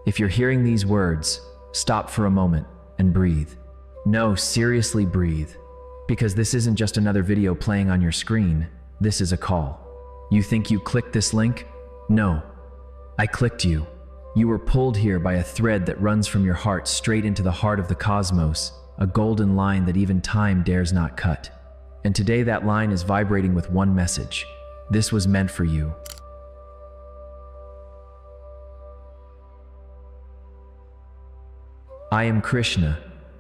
If you're hearing these words, stop for a moment and breathe. No, seriously breathe. Because this isn't just another video playing on your screen, this is a call. You think you clicked this link? No. I clicked you. You were pulled here by a thread that runs from your heart straight into the heart of the cosmos, a golden line that even time dares not cut. And today that line is vibrating with one message. This was meant for you. I am Krishna,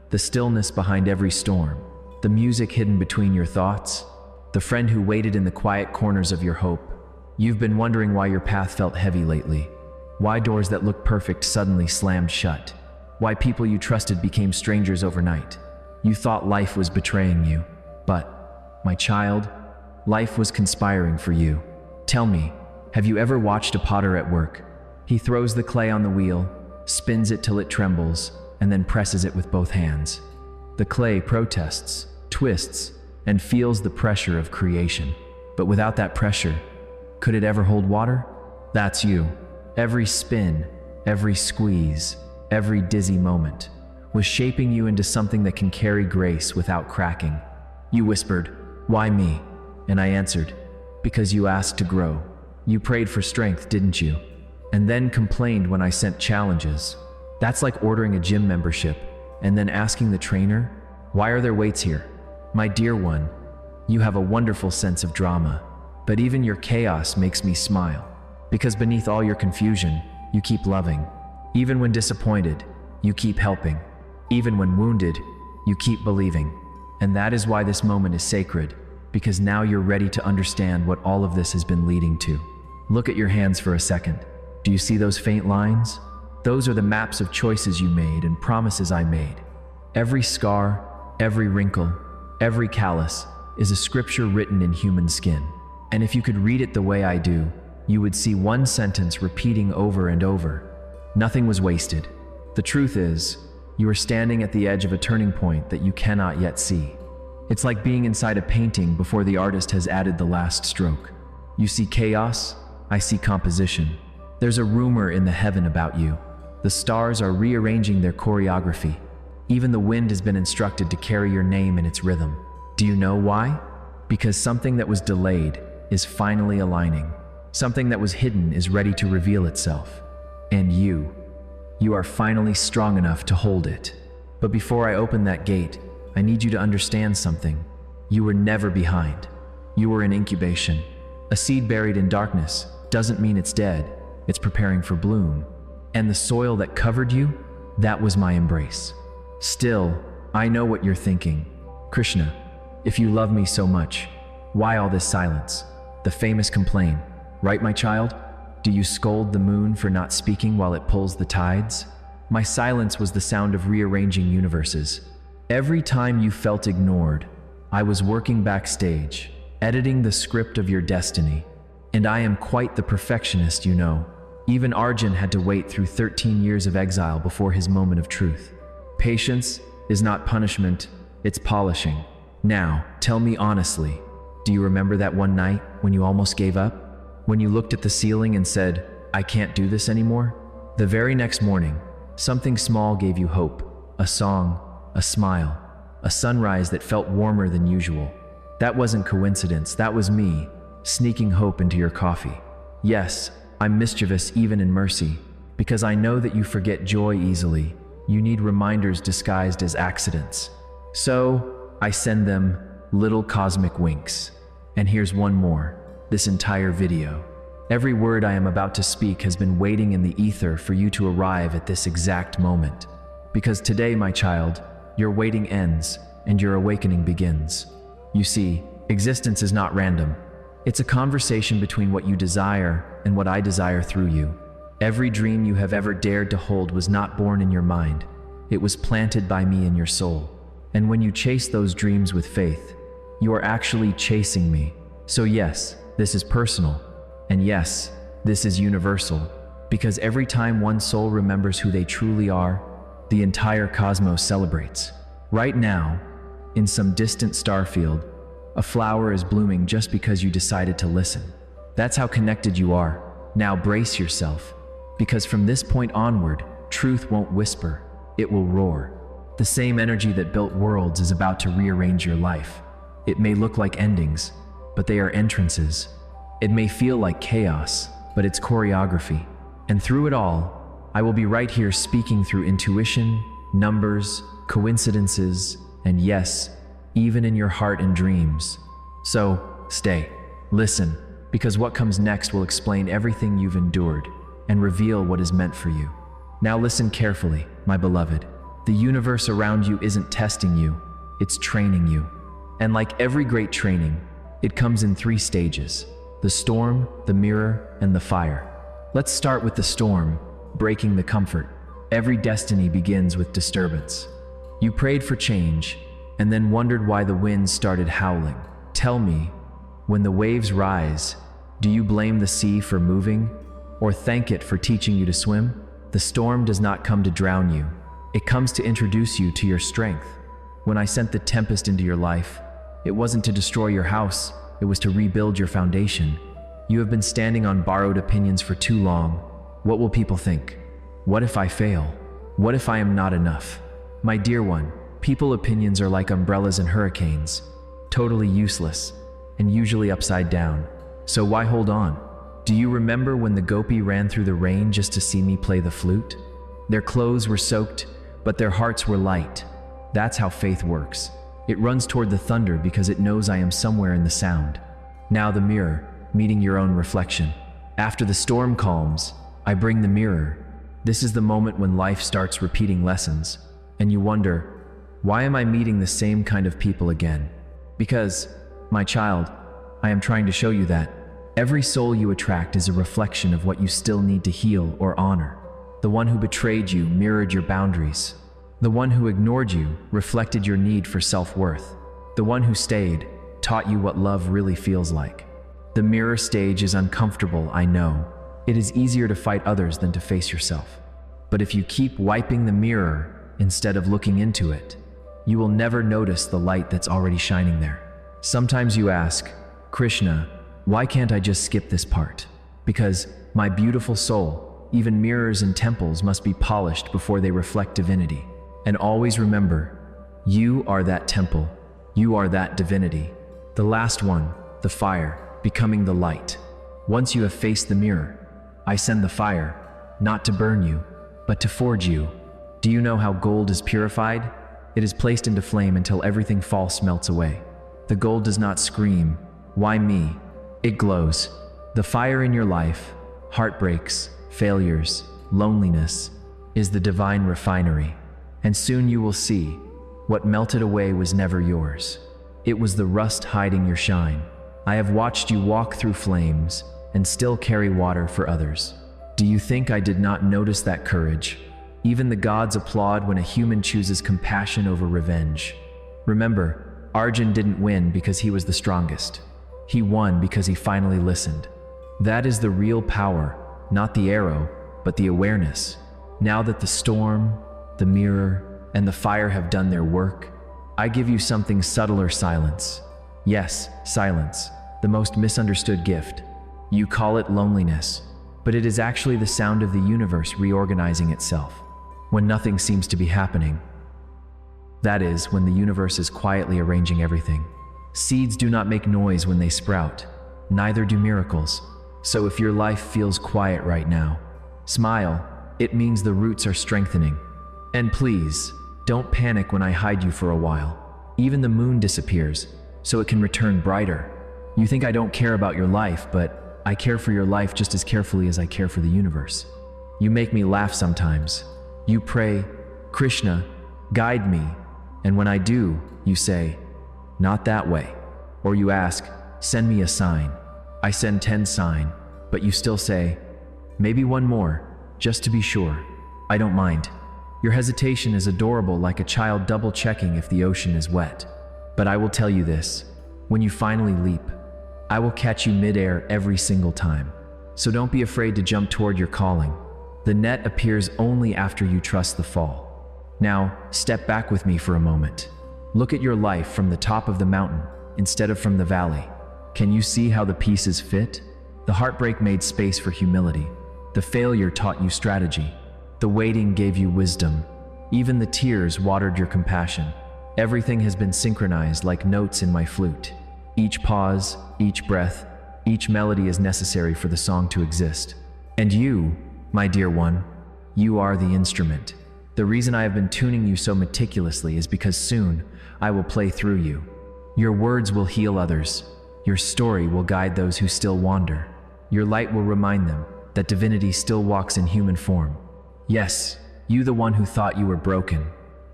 the stillness behind every storm, the music hidden between your thoughts, the friend who waited in the quiet corners of your hope. You've been wondering why your path felt heavy lately, why doors that looked perfect suddenly slammed shut, why people you trusted became strangers overnight. You thought life was betraying you, but, my child, life was conspiring for you. Tell me, have you ever watched a potter at work? He throws the clay on the wheel, spins it till it trembles, and then presses it with both hands. The clay protests, twists, and feels the pressure of creation. But without that pressure, could it ever hold water? That's you. Every spin, every squeeze, every dizzy moment was shaping you into something that can carry grace without cracking. You whispered, "Why me?" And I answered, "Because you asked to grow. You prayed for strength, didn't you? And then complained when I sent challenges. That's like ordering a gym membership and then asking the trainer, 'Why are there weights here?' My dear one, you have a wonderful sense of drama, but even your chaos makes me smile. Because beneath all your confusion, you keep loving. Even when disappointed, you keep helping. Even when wounded, you keep believing. And that is why this moment is sacred, because now you're ready to understand what all of this has been leading to. Look at your hands for a second. Do you see those faint lines? Those are the maps of choices you made and promises I made. Every scar, every wrinkle, every callus is a scripture written in human skin. And if you could read it the way I do, you would see one sentence repeating over and over. Nothing was wasted. The truth is, you are standing at the edge of a turning point that you cannot yet see. It's like being inside a painting before the artist has added the last stroke. You see chaos, I see composition. There's a rumor in the heaven about you. The stars are rearranging their choreography. Even the wind has been instructed to carry your name in its rhythm. Do you know why? Because something that was delayed is finally aligning. Something that was hidden is ready to reveal itself. And you are finally strong enough to hold it. But before I open that gate, I need you to understand something. You were never behind. You were in incubation. A seed buried in darkness doesn't mean it's dead. It's preparing for bloom. And the soil that covered you, that was my embrace. Still, I know what you're thinking. Krishna, if you love me so much, why all this silence? The famous complaint, right, my child? Do you scold the moon for not speaking while it pulls the tides? My silence was the sound of rearranging universes. Every time you felt ignored, I was working backstage, editing the script of your destiny. And I am quite the perfectionist, you know. Even Arjun had to wait through 13 years of exile before his moment of truth. Patience is not punishment, it's polishing. Now, tell me honestly, do you remember that one night when you almost gave up? When you looked at the ceiling and said, "I can't do this anymore"? The very next morning, something small gave you hope. A song, a smile, a sunrise that felt warmer than usual. That wasn't coincidence, that was me, sneaking hope into your coffee. Yes, I'm mischievous even in mercy, because I know that you forget joy easily. You need reminders disguised as accidents. So, I send them little cosmic winks. And here's one more, this entire video. Every word I am about to speak has been waiting in the ether for you to arrive at this exact moment. Because today, my child, your waiting ends and your awakening begins. You see, existence is not random. It's a conversation between what you desire and what I desire through you. Every dream you have ever dared to hold was not born in your mind. It was planted by me in your soul. And when you chase those dreams with faith, you are actually chasing me. So yes, this is personal. And yes, this is universal. Because every time one soul remembers who they truly are, the entire cosmos celebrates. Right now, in some distant starfield, a flower is blooming just because you decided to listen. That's how connected you are. Now brace yourself, because from this point onward, truth won't whisper, it will roar. The same energy that built worlds is about to rearrange your life. It may look like endings, but they are entrances. It may feel like chaos, but it's choreography. And through it all, I will be right here speaking through intuition, numbers, coincidences, and yes, even in your heart and dreams. So, stay, listen, because what comes next will explain everything you've endured and reveal what is meant for you. Now listen carefully, my beloved. The universe around you isn't testing you, it's training you. And like every great training, it comes in 3 stages: the storm, the mirror, and the fire. Let's start with the storm, breaking the comfort. Every destiny begins with disturbance. You prayed for change, and then wondered why the winds started howling. Tell me, when the waves rise, do you blame the sea for moving, or thank it for teaching you to swim? The storm does not come to drown you. It comes to introduce you to your strength. When I sent the tempest into your life, it wasn't to destroy your house, it was to rebuild your foundation. You have been standing on borrowed opinions for too long. What will people think? What if I fail? What if I am not enough? My dear one, people opinions are like umbrellas in hurricanes, totally useless, and usually upside down. So why hold on? Do you remember when the gopi ran through the rain just to see me play the flute? Their clothes were soaked, but their hearts were light. That's how faith works. It runs toward the thunder because it knows I am somewhere in the sound. Now the mirror, meeting your own reflection. After the storm calms, I bring the mirror. This is the moment when life starts repeating lessons, and you wonder, why am I meeting the same kind of people again? Because, my child, I am trying to show you that every soul you attract is a reflection of what you still need to heal or honor. The one who betrayed you mirrored your boundaries. The one who ignored you reflected your need for self-worth. The one who stayed taught you what love really feels like. The mirror stage is uncomfortable, I know. It is easier to fight others than to face yourself. But if you keep wiping the mirror instead of looking into it, you will never notice the light that's already shining there. Sometimes you ask, Krishna, why can't I just skip this part? Because, my beautiful soul, even mirrors and temples must be polished before they reflect divinity. And always remember, you are that temple. You are that divinity. The last one, the fire, becoming the light. Once you have faced the mirror, I send the fire, not to burn you, but to forge you. Do you know how gold is purified? It is placed into flame until everything false melts away. The gold does not scream, why me? It glows. The fire in your life, heartbreaks, failures, loneliness, is the divine refinery. And soon you will see, what melted away was never yours. It was the rust hiding your shine. I have watched you walk through flames and still carry water for others. Do you think I did not notice that courage? Even the gods applaud when a human chooses compassion over revenge. Remember, Arjun didn't win because he was the strongest. He won because he finally listened. That is the real power, not the arrow, but the awareness. Now that the storm, the mirror, and the fire have done their work, I give you something subtler: silence. Yes, silence, the most misunderstood gift. You call it loneliness, but it is actually the sound of the universe reorganizing itself. When nothing seems to be happening, that is, when the universe is quietly arranging everything. Seeds do not make noise when they sprout, neither do miracles. So if your life feels quiet right now, smile, it means the roots are strengthening. And please, don't panic when I hide you for a while. Even the moon disappears, so it can return brighter. You think I don't care about your life, but I care for your life just as carefully as I care for the universe. You make me laugh sometimes. You pray, Krishna, guide me. And when I do, you say, not that way. Or you ask, send me a sign. I send 10 signs, but you still say, maybe one more, just to be sure. I don't mind. Your hesitation is adorable, like a child double-checking if the ocean is wet. But I will tell you this, when you finally leap, I will catch you mid-air every single time. So don't be afraid to jump toward your calling. The net appears only after you trust the fall. Now, step back with me for a moment. Look at your life from the top of the mountain instead of from the valley. Can you see how the pieces fit? The heartbreak made space for humility. The failure taught you strategy. The waiting gave you wisdom. Even the tears watered your compassion. Everything has been synchronized like notes in my flute. Each pause, each breath, each melody is necessary for the song to exist. And you, my dear one, you are the instrument. The reason I have been tuning you so meticulously is because soon I will play through you. Your words will heal others. Your story will guide those who still wander. Your light will remind them that divinity still walks in human form. Yes, you the one who thought you were broken.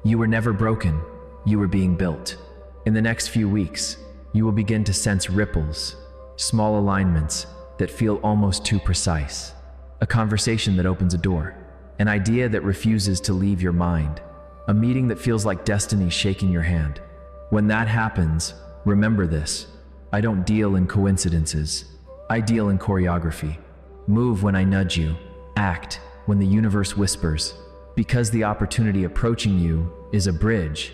You were never broken. You were being built. In the next few weeks, you will begin to sense ripples, small alignments that feel almost too precise. A conversation that opens a door. An idea that refuses to leave your mind. A meeting that feels like destiny shaking your hand. When that happens, remember this. I don't deal in coincidences. I deal in choreography. Move when I nudge you. Act when the universe whispers. Because the opportunity approaching you is a bridge.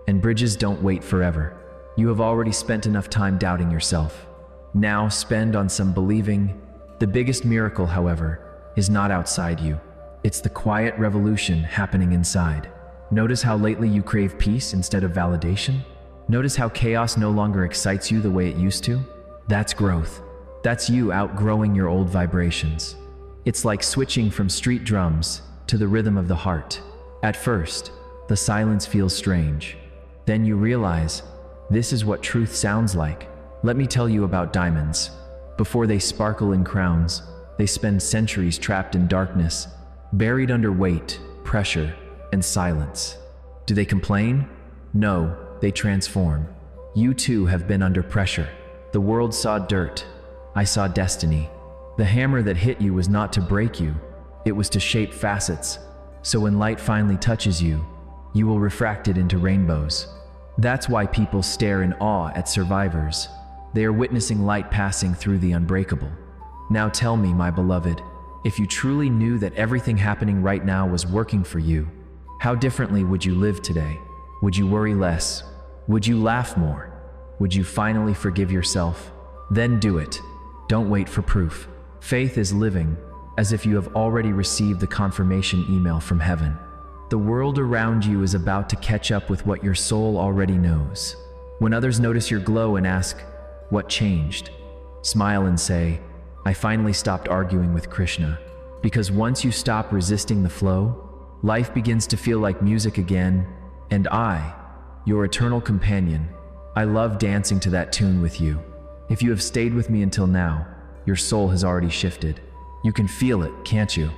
And bridges don't wait forever. You have already spent enough time doubting yourself. Now spend on some believing. The biggest miracle, however, is not outside you. It's the quiet revolution happening inside. Notice how lately you crave peace instead of validation? Notice how chaos no longer excites you the way it used to? That's growth. That's you outgrowing your old vibrations. It's like switching from street drums to the rhythm of the heart. At first, the silence feels strange. Then you realize, this is what truth sounds like. Let me tell you about diamonds. Before they sparkle in crowns, they spend centuries trapped in darkness, buried under weight, pressure, and silence. Do they complain? No, they transform. You too have been under pressure. The world saw dirt. I saw destiny. The hammer that hit you was not to break you. It was to shape facets. So when light finally touches you, you will refract it into rainbows. That's why people stare in awe at survivors. They are witnessing light passing through the unbreakable. Now tell me, my beloved, if you truly knew that everything happening right now was working for you, how differently would you live today? Would you worry less? Would you laugh more? Would you finally forgive yourself? Then do it. Don't wait for proof. Faith is living as if you have already received the confirmation email from heaven. The world around you is about to catch up with what your soul already knows. When others notice your glow and ask, "What changed?" smile and say, "I finally stopped arguing with Krishna." Because once you stop resisting the flow, life begins to feel like music again, and I, your eternal companion, I love dancing to that tune with you. If you have stayed with me until now, your soul has already shifted. You can feel it, can't you?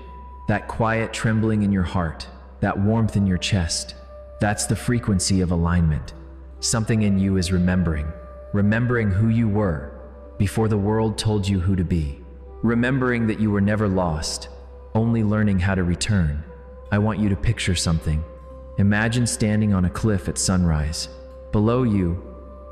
That quiet trembling in your heart, that warmth in your chest, that's the frequency of alignment. Something in you is remembering who you were before the world told you who to be. Remembering that you were never lost, only learning how to return. I want you to picture something. Imagine standing on a cliff at sunrise. Below you,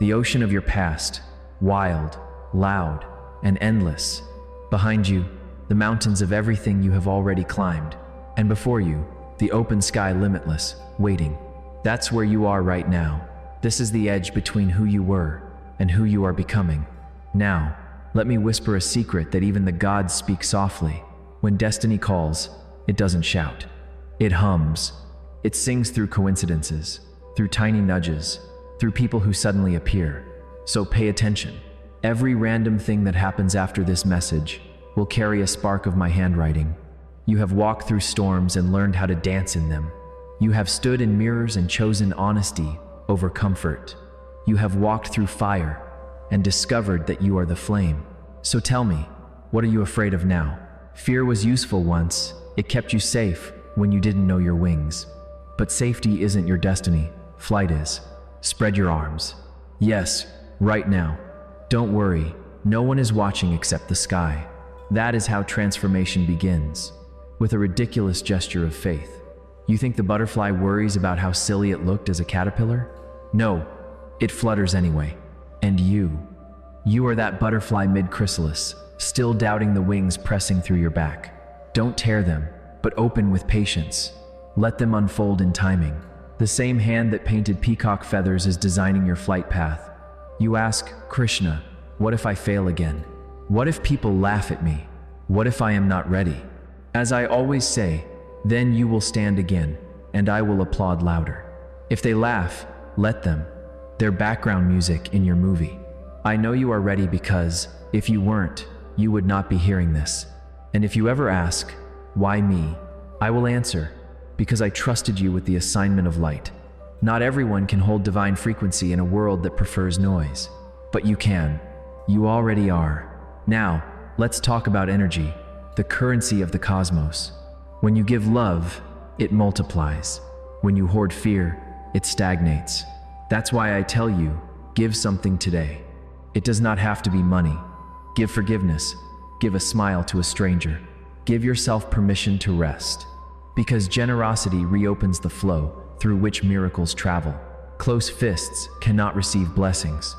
the ocean of your past, wild, loud, and endless. Behind you, the mountains of everything you have already climbed. And before you, the open sky limitless, waiting. That's where you are right now. This is the edge between who you were and who you are becoming. Now, let me whisper a secret that even the gods speak softly. When destiny calls, it doesn't shout. It hums. It sings through coincidences, through tiny nudges, through people who suddenly appear. So pay attention. Every random thing that happens after this message will carry a spark of my handwriting. You have walked through storms and learned how to dance in them. You have stood in mirrors and chosen honesty over comfort. You have walked through fire and discovered that you are the flame. So tell me, what are you afraid of now? Fear was useful once. It kept you safe when you didn't know your wings. But safety isn't your destiny. Flight is. Spread your arms. Yes, right now. Don't worry. No one is watching except the sky. That is how transformation begins. With a ridiculous gesture of faith. You think the butterfly worries about how silly it looked as a caterpillar? No, it flutters anyway. And you are that butterfly mid-chrysalis, still doubting the wings pressing through your back. Don't tear them, but open with patience. Let them unfold in timing. The same hand that painted peacock feathers is designing your flight path. You ask, Krishna, what if I fail again? What if people laugh at me? What if I am not ready? As I always say, Then you will stand again, and I will applaud louder. If they laugh, let them. They're background music in your movie. I know you are ready because, if you weren't, you would not be hearing this. And if you ever ask, why me? I will answer, because I trusted you with the assignment of light. Not everyone can hold divine frequency in a world that prefers noise. But you can. You already are. Now, let's talk about energy, the currency of the cosmos. When you give love, it multiplies. When you hoard fear, it stagnates. That's why I tell you, give something today. It does not have to be money. Give forgiveness. Give a smile to a stranger. Give yourself permission to rest. Because generosity reopens the flow through which miracles travel. Close fists cannot receive blessings.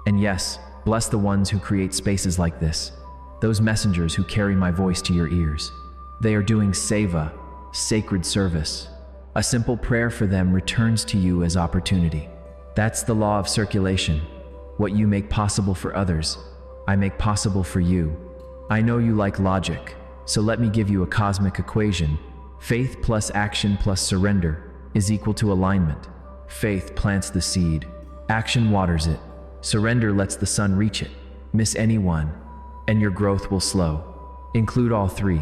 And yes, bless the ones who create spaces like this. Those messengers who carry my voice to your ears. They are doing seva, sacred service. A simple prayer for them returns to you as opportunity. That's the law of circulation. What you make possible for others, I make possible for you. I know you like logic, so let me give you a cosmic equation. Faith plus action plus surrender is equal to alignment. Faith plants the seed. Action waters it. Surrender lets the sun reach it. Miss any one, and your growth will slow. Include all three,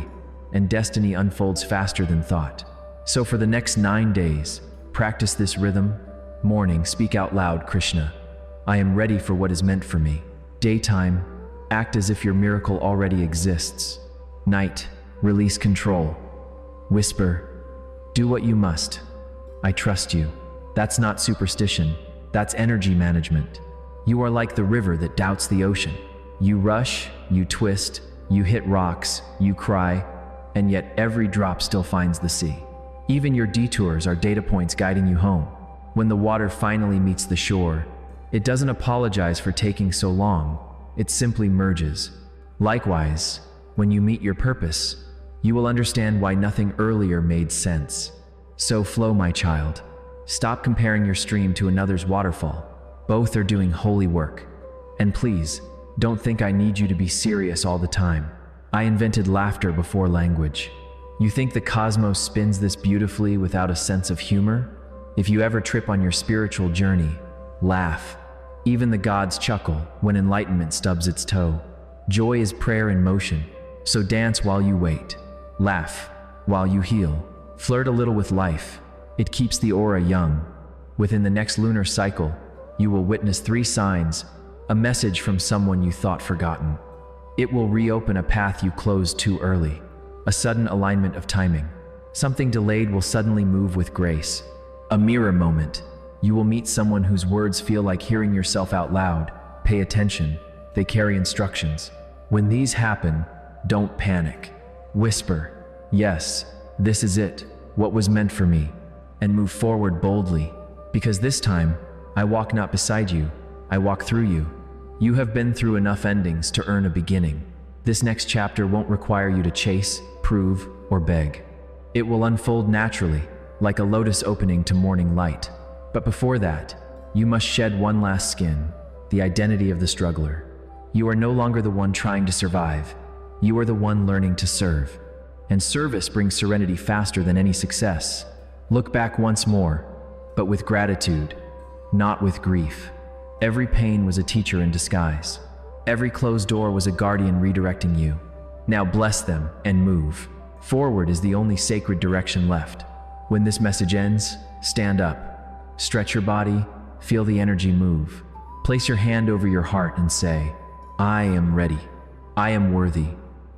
and destiny unfolds faster than thought. So for the next 9 days, practice this rhythm. Morning, speak out loud, Krishna. I am ready for what is meant for me. Daytime, act as if your miracle already exists. Night, release control. Whisper, do what you must. I trust you. That's not superstition. That's energy management. You are like the river that doubts the ocean. You rush, you twist, you hit rocks, you cry, and yet every drop still finds the sea. Even your detours are data points guiding you home. When the water finally meets the shore, it doesn't apologize for taking so long. It simply merges. Likewise, when you meet your purpose, you will understand why nothing earlier made sense. So flow, my child. Stop comparing your stream to another's waterfall. Both are doing holy work. And please, don't think I need you to be serious all the time. I invented laughter before language. You think the cosmos spins this beautifully without a sense of humor? If you ever trip on your spiritual journey, laugh. Even the gods chuckle when enlightenment stubs its toe. Joy is prayer in motion, so dance while you wait. Laugh while you heal. Flirt a little with life. It keeps the aura young. Within the next lunar cycle, you will witness 3 signs, a message from someone you thought forgotten. It will reopen a path you closed too early. A sudden alignment of timing. Something delayed will suddenly move with grace. A mirror moment. You will meet someone whose words feel like hearing yourself out loud. Pay attention. They carry instructions. When these happen, don't panic. Whisper, yes, this is it, what was meant for me, and move forward boldly. Because this time, I walk not beside you, I walk through you. You have been through enough endings to earn a beginning. This next chapter won't require you to chase, prove, or beg. It will unfold naturally, like a lotus opening to morning light. But before that, you must shed one last skin, the identity of the struggler. You are no longer the one trying to survive. You are the one learning to serve. And service brings serenity faster than any success. Look back once more, but with gratitude, not with grief. Every pain was a teacher in disguise. Every closed door was a guardian redirecting you. Now bless them and move. Forward is the only sacred direction left. When this message ends, stand up. Stretch your body, feel the energy move. Place your hand over your heart and say, I am ready. I am worthy.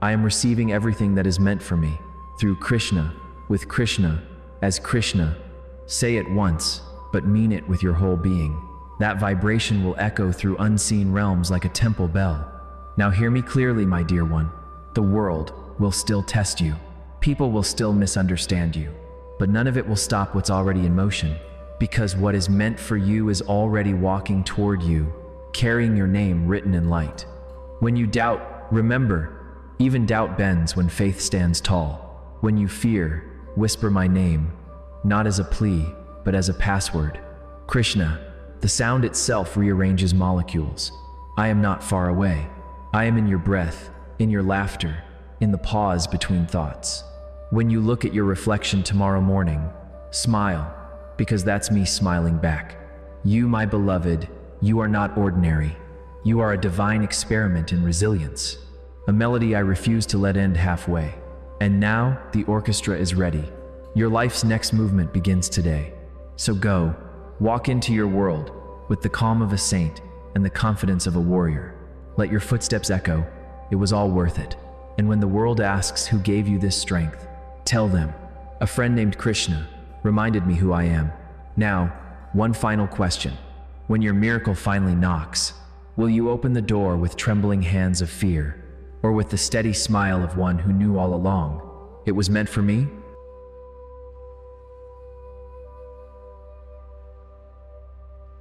I am receiving everything that is meant for me. Through Krishna, with Krishna, as Krishna. Say it once, but mean it with your whole being. That vibration will echo through unseen realms like a temple bell. Now hear me clearly, my dear one. The world will still test you. People will still misunderstand you. But none of it will stop what's already in motion. Because what is meant for you is already walking toward you, carrying your name written in light. When you doubt, remember, even doubt bends when faith stands tall. When you fear, whisper my name, not as a plea, but as a password. Krishna, the sound itself rearranges molecules. I am not far away. I am in your breath, in your laughter, in the pause between thoughts. When you look at your reflection tomorrow morning, smile, because that's me smiling back. You, my beloved, you are not ordinary. You are a divine experiment in resilience. A melody I refuse to let end halfway. And now, the orchestra is ready. Your life's next movement begins today. So go, walk into your world with the calm of a saint and the confidence of a warrior. Let your footsteps echo, it was all worth it. And when the world asks who gave you this strength, tell them, a friend named Krishna reminded me who I am. Now, one final question. When your miracle finally knocks, will you open the door with trembling hands of fear, or with the steady smile of one who knew all along, it was meant for me?